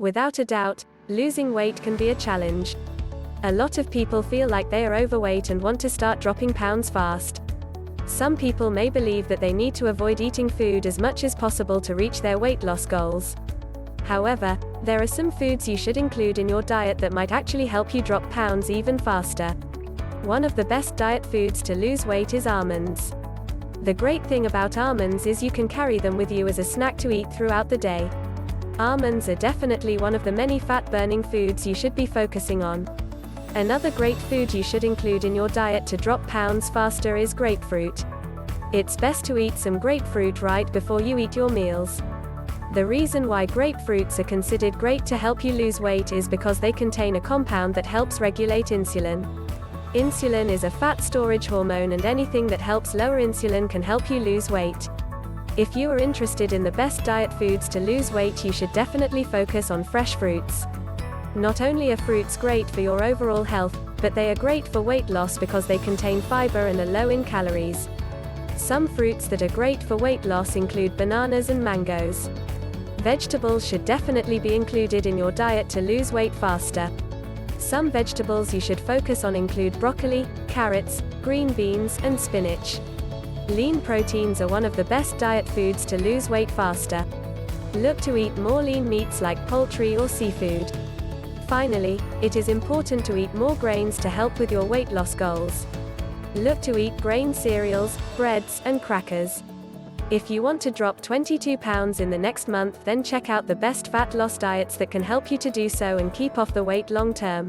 Without a doubt, losing weight can be a challenge. A lot of people feel like they are overweight and want to start dropping pounds fast. Some people may believe that they need to avoid eating food as much as possible to reach their weight loss goals. However, there are some foods you should include in your diet that might actually help you drop pounds even faster. One of the best diet foods to lose weight is almonds. The great thing about almonds is you can carry them with you as a snack to eat throughout the day. Almonds are definitely one of the many fat-burning foods you should be focusing on. Another great food you should include in your diet to drop pounds faster is grapefruit. It's best to eat some grapefruit right before you eat your meals. The reason why grapefruits are considered great to help you lose weight is because they contain a compound that helps regulate insulin. Insulin is a fat storage hormone, and anything that helps lower insulin can help you lose weight. If you are interested in the best diet foods to lose weight, you should definitely focus on fresh fruits. Not only are fruits great for your overall health, but they are great for weight loss because they contain fiber and are low in calories. Some fruits that are great for weight loss include bananas and mangoes. Vegetables should definitely be included in your diet to lose weight faster. Some vegetables you should focus on include broccoli, carrots, green beans, and spinach. Lean proteins are one of the best diet foods to lose weight faster. Look to eat more lean meats like poultry or seafood. Finally, it is important to eat more grains to help with your weight loss goals. Look to eat grain cereals, breads, and crackers. If you want to drop 22 pounds in the next month, then check out the best fat loss diets that can help you to do so and keep off the weight long term.